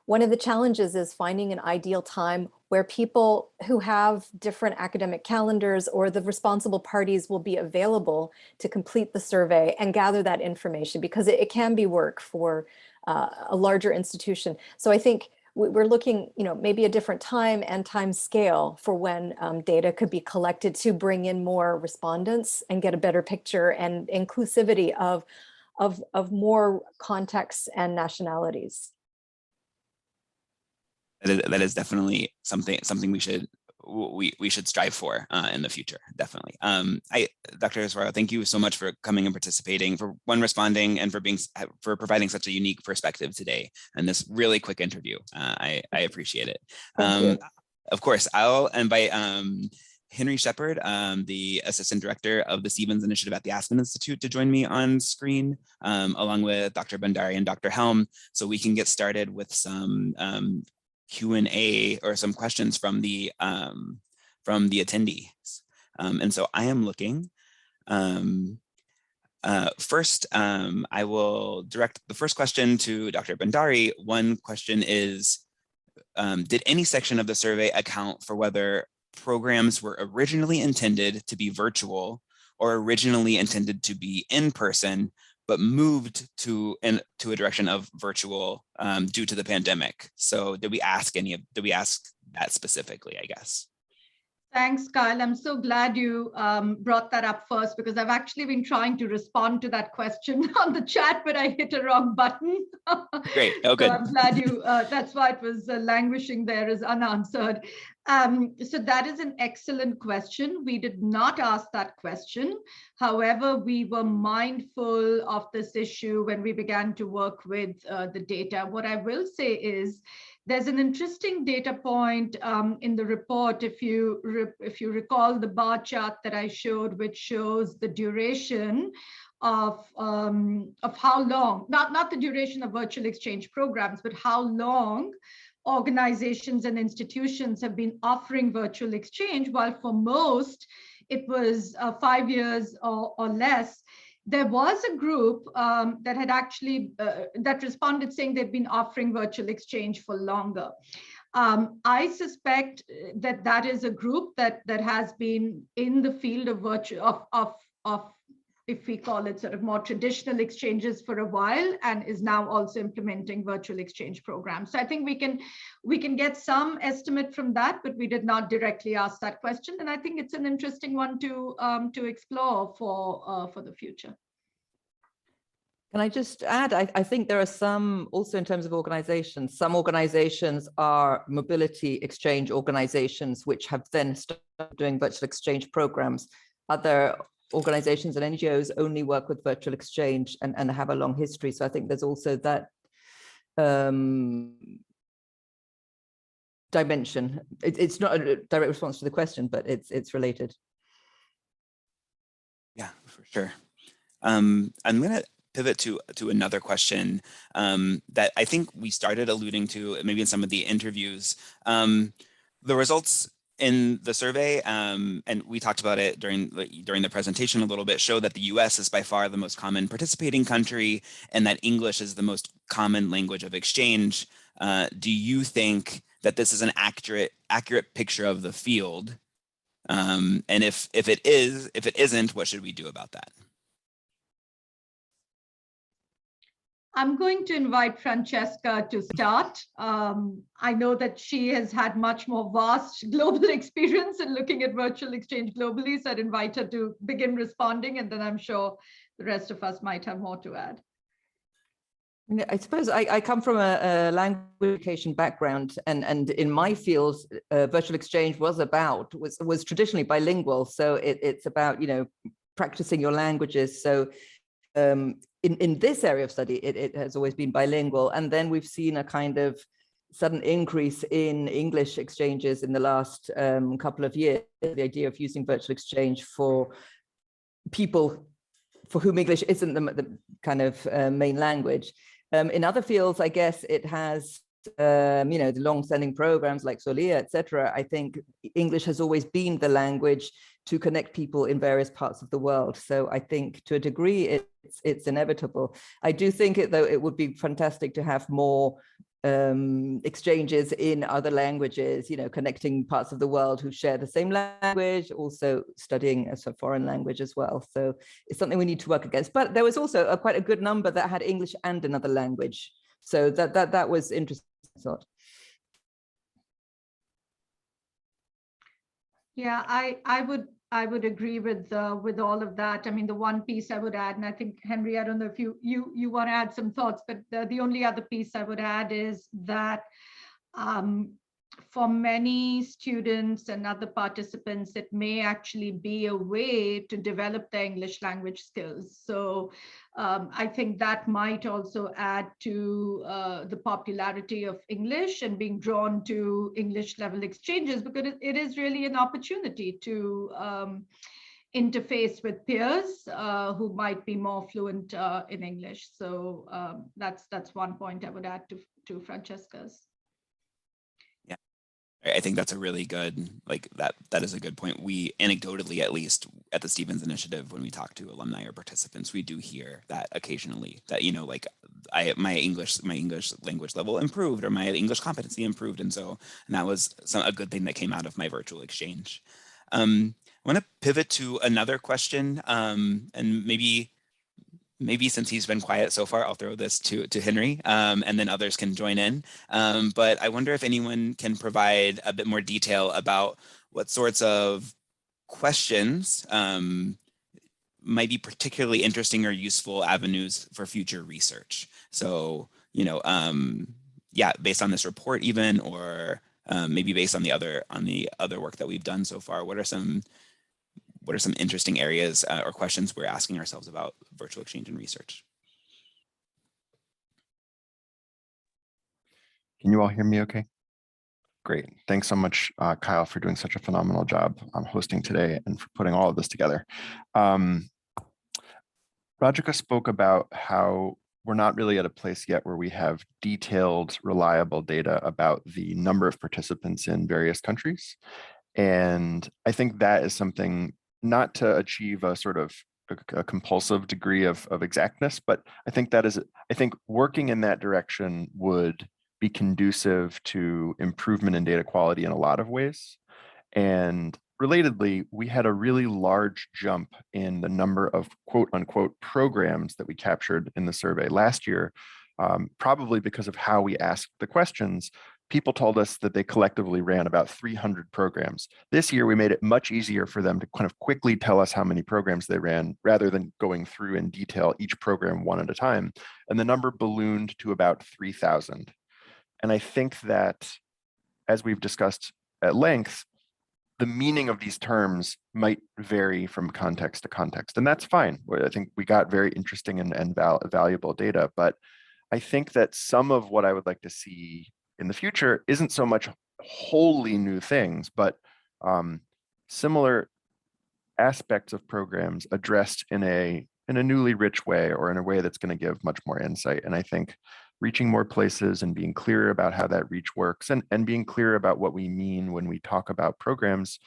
one of the challenges is finding an ideal time where people who have different academic calendars or the responsible parties will be available to complete the survey and gather that information, because it can be work for a larger institution. So I think we're looking, maybe a different time and time scale for when data could be collected to bring in more respondents and get a better picture and inclusivity of more contexts and nationalities.
That is definitely something we should strive for in the future. Definitely. Dr. Suaro, thank you so much for coming and participating, for responding, and for providing such a unique perspective today in this really quick interview. I appreciate it. Of course, I'll invite Henry Shepard, the Assistant Director of the Siemens Initiative at the Aspen Institute, to join me on screen, along with Dr. Bandari and Dr. Helm, so we can get started with some Q&A or some questions from the attendees. And so I am looking. First, I will direct the first question to Dr. Bandari. One question is, did any section of the survey account for whether programs were originally intended to be virtual or originally intended to be in person, but moved to a direction of virtual due to the pandemic? So did we ask that specifically, I guess?
Thanks, Kyle. I'm so glad you brought that up first, because I've actually been trying to respond to that question on the chat, but I hit a wrong button.
Great. Oh, good.
So I'm glad you, that's why it was languishing there as unanswered. So that is an excellent question. We did not ask that question. However, we were mindful of this issue when we began to work with the data. What I will say is, there's an interesting data point in the report, if you recall the bar chart that I showed, which shows the duration of how long, not the duration of virtual exchange programs, but how long organizations and institutions have been offering virtual exchange, while for most it was 5 years or less. There was a group that had actually that responded saying they've been offering virtual exchange for longer. I suspect that is a group that has been in the field of virtual of if we call it sort of more traditional exchanges for a while, and is now also implementing virtual exchange programs. So I think we can get some estimate from that, but we did not directly ask that question. And I think it's an interesting one to explore for the future.
Can I just add, I think there are some, also in terms of organizations, some organizations are mobility exchange organizations, which have then started doing virtual exchange programs. Other organizations and NGOs only work with virtual exchange and have a long history. So I think there's also that dimension. It's not a direct response to the question, but it's related.
Yeah, for sure. I'm going to pivot to another question that I think we started alluding to maybe in some of the interviews. The results in the survey, and we talked about it during the presentation a little bit, show that the US is by far the most common participating country, and that English is the most common language of exchange. Do you think that this is an accurate picture of the field? And if it isn't, what should we do about that?
I'm going to invite Francesca to start. I know that she has had much more vast global experience in looking at virtual exchange globally, so I'd invite her to begin responding, and then I'm sure the rest of us might have more to add.
Yeah, I suppose I come from a language education background, and in my field, virtual exchange was traditionally bilingual. So it's about, you know, practicing your languages. So in this area of study, it has always been bilingual. And then we've seen a kind of sudden increase in English exchanges in the last couple of years. The idea of using virtual exchange for people for whom English isn't the kind of main language. In other fields, I guess it has, you know, the long-standing programs like Solia, etc. I think English has always been the language to connect people in various parts of the world. So I think to a degree, it's inevitable. I do think though it would be fantastic to have more exchanges in other languages, you know, connecting parts of the world who share the same language, also studying as a foreign language as well. So it's something we need to work against. But there was also quite a good number that had English and another language. So that was interesting, I thought.
Yeah, I would agree with all of that. I mean, the one piece I would add, and I think Henry, I don't know if you want to add some thoughts, but the only other piece I would add is that for many students and other participants, it may actually be a way to develop their English language skills. So I think that might also add to the popularity of English and being drawn to English level exchanges, because it is really an opportunity to interface with peers who might be more fluent in English. So that's one point I would add to Francesca's.
I think that's a really good, like that is a good point. We anecdotally, at least at the Stevens Initiative, when we talk to alumni or participants, we do hear that occasionally, that, you know, like my English language level improved, or my English competency improved. And that was a good thing that came out of my virtual exchange. I want to pivot to another question, and maybe since he's been quiet so far, I'll throw this to Henry, and then others can join in. But I wonder if anyone can provide a bit more detail about what sorts of questions might be particularly interesting or useful avenues for future research. So, you know, yeah, based on this report even, or maybe based on the other work that we've done so far, what are some interesting areas or questions we're asking ourselves about virtual exchange and research?
Can you all hear me okay? Great. Thanks so much, Kyle, for doing such a phenomenal job hosting today and for putting all of this together. Rajika spoke about how we're not really at a place yet where we have detailed, reliable data about the number of participants in various countries. And I think that is something not to achieve a sort of a compulsive degree of exactness, but I think working in that direction would be conducive to improvement in data quality in a lot of ways. And relatedly, we had a really large jump in the number of quote unquote programs that we captured in the survey last year, probably because of how we asked the questions. People told us that they collectively ran about 300 programs. This year, we made it much easier for them to kind of quickly tell us how many programs they ran, rather than going through in detail each program one at a time. And the number ballooned to about 3,000. And I think that, as we've discussed at length, the meaning of these terms might vary from context to context, and that's fine. I think we got very interesting and valuable data, but I think that some of what I would like to see in the future isn't so much wholly new things, but similar aspects of programs addressed in a newly rich way, or in a way that's going to give much more insight. And I think reaching more places and being clear about how that reach works, and being clear about what we mean when we talk about programs,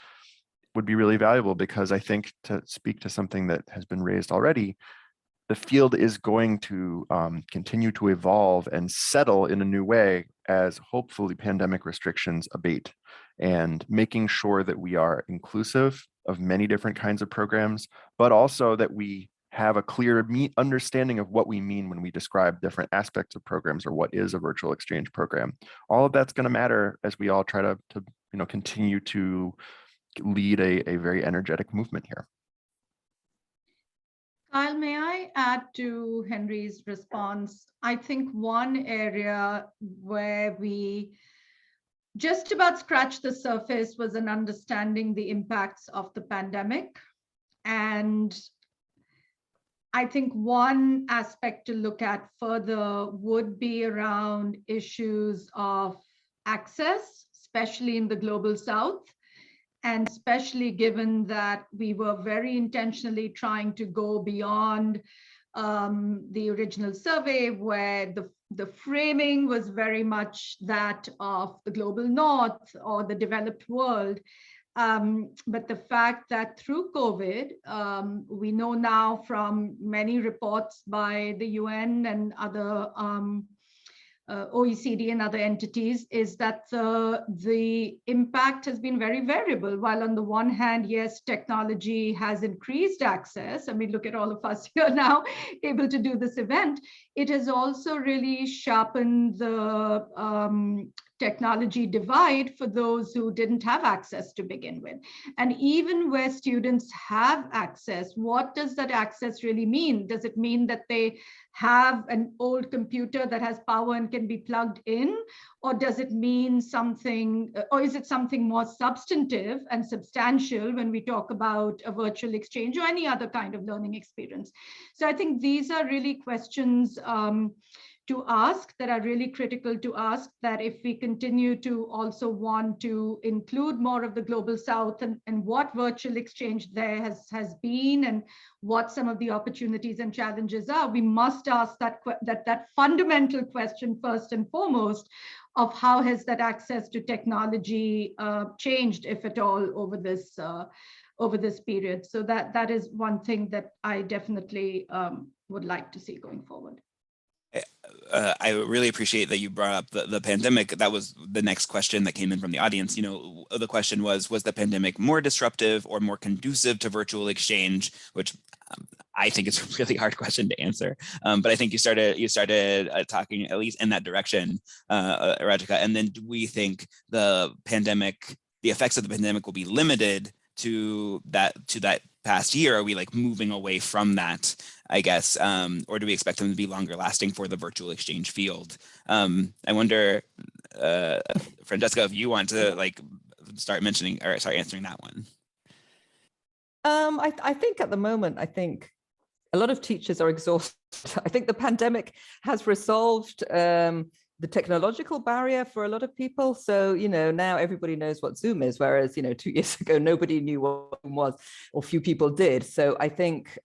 would be really valuable, because I think, to speak to something that has been raised already, the field is going to continue to evolve and settle in a new way as hopefully pandemic restrictions abate, and making sure that we are inclusive of many different kinds of programs, but also that we have a clear understanding of what we mean when we describe different aspects of programs or what is a virtual exchange program. All of that's going to matter as we all try to continue to lead a very energetic movement here.
Kyle, may I add to Henry's response? I think one area where we just about scratched the surface was in understanding the impacts of the pandemic. And I think one aspect to look at further would be around issues of access, especially in the global South. And especially given that we were very intentionally trying to go beyond the original survey, where the framing was very much that of the global North or the developed world. But the fact that through COVID, we know now from many reports by the UN and other OECD and other entities, is that the impact has been very variable. While on the one hand, yes, technology has increased access. I mean, look at all of us here now able to do this event. It has also really sharpened the technology divide for those who didn't have access to begin with. And even where students have access, what does that access really mean? Does it mean that they have an old computer that has power and can be plugged in? Or does it mean something, or is it something more substantive and substantial when we talk about a virtual exchange or any other kind of learning experience? So I think these are really questions to ask, that are really critical to ask, that if we continue to also want to include more of the global South and what virtual exchange there has been and what some of the opportunities and challenges are, we must ask that fundamental question first and foremost of how has that access to technology changed, if at all, over this period. So that is one thing that I definitely would like to see going forward.
I really appreciate that you brought up the pandemic. That was the next question that came in from the audience. The question was the pandemic more disruptive or more conducive to virtual exchange? Which I think is a really hard question to answer. But I think you started talking at least in that direction, Rajika. And then do we think the effects of the pandemic will be limited to that past year? Are we like moving away from that, I guess, or do we expect them to be longer lasting for the virtual exchange field? I wonder, Francesca, if you want to start answering that one.
I think at the moment, a lot of teachers are exhausted. I think the pandemic has resolved the technological barrier for a lot of people. So, now everybody knows what Zoom is, whereas, 2 years ago, nobody knew what Zoom was, or few people did. So I think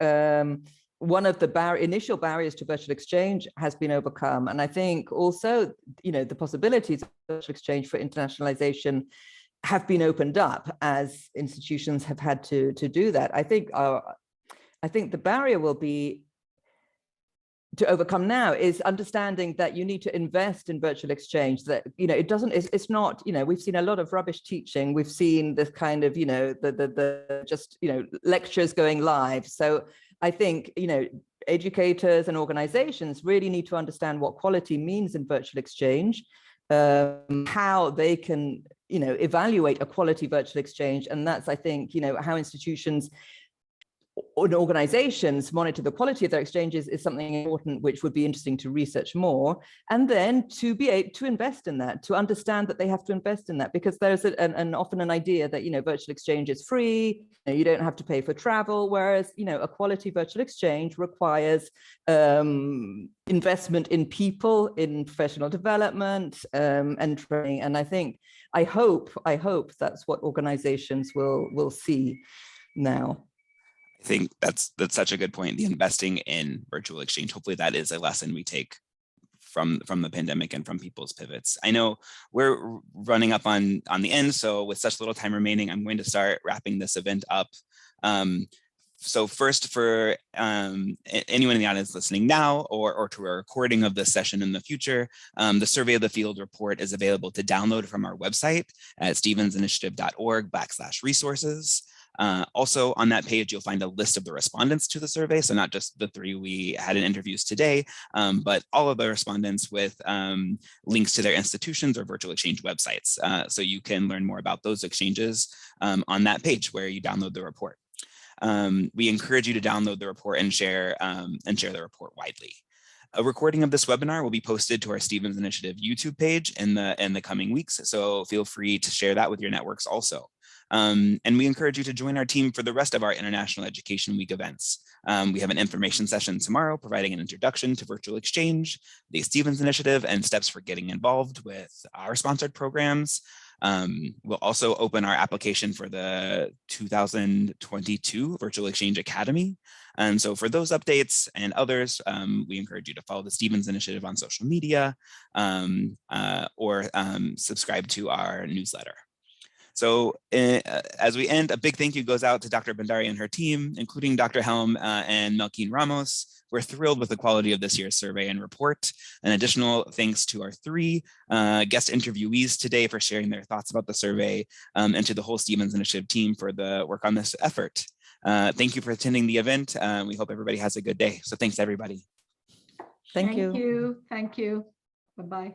one of the initial barriers to virtual exchange has been overcome. And I think also, the possibilities of virtual exchange for internationalization have been opened up as institutions have had to do that. I think the barrier will be to overcome now is understanding that you need to invest in virtual exchange, that it's not, we've seen a lot of rubbish teaching, we've seen this kind of lectures going live. So I think educators and organizations really need to understand what quality means in virtual exchange, how they can evaluate a quality virtual exchange. And that's, I think, how institutions and organizations monitor the quality of their exchanges is something important, which would be interesting to research more. And then to be able to invest in that, to understand that they have to invest in that, because there's often an idea that, virtual exchange is free, you don't have to pay for travel, whereas, a quality virtual exchange requires investment in people, in professional development and training. And I hope that's what organizations will see now.
I think that's such a good point. The investing in virtual exchange. Hopefully that is a lesson we take from the pandemic and from people's pivots. I know we're running up on the end, so with such little time remaining, I'm going to start wrapping this event up. So first, for anyone in the audience listening now or to a recording of this session in the future, the Survey of the Field report is available to download from our website at stevensinitiative.org/resources. Also on that page, you'll find a list of the respondents to the survey. So not just the 3 we had in interviews today, but all of the respondents with links to their institutions or virtual exchange websites. So you can learn more about those exchanges on that page where you download the report. We encourage you to download the report and share the report widely. A recording of this webinar will be posted to our Stevens Initiative YouTube page in the coming weeks, so feel free to share that with your networks also. And we encourage you to join our team for the rest of our International Education Week events. We have an information session tomorrow providing an introduction to virtual exchange, the Stevens Initiative, and steps for getting involved with our sponsored programs. We'll also open our application for the 2022 Virtual Exchange Academy. And so for those updates and others, we encourage you to follow the Stevens Initiative on social media or subscribe to our newsletter. So as we end, a big thank you goes out to Dr. Bandari and her team, including Dr. Helm and Melkin Ramos. We're thrilled with the quality of this year's survey and report. An additional thanks to our 3 guest interviewees today for sharing their thoughts about the survey, and to the whole Stevens Initiative team for the work on this effort. Thank you for attending the event. We hope everybody has a good day. So thanks, everybody.
Thank you.
Thank you. Bye-bye.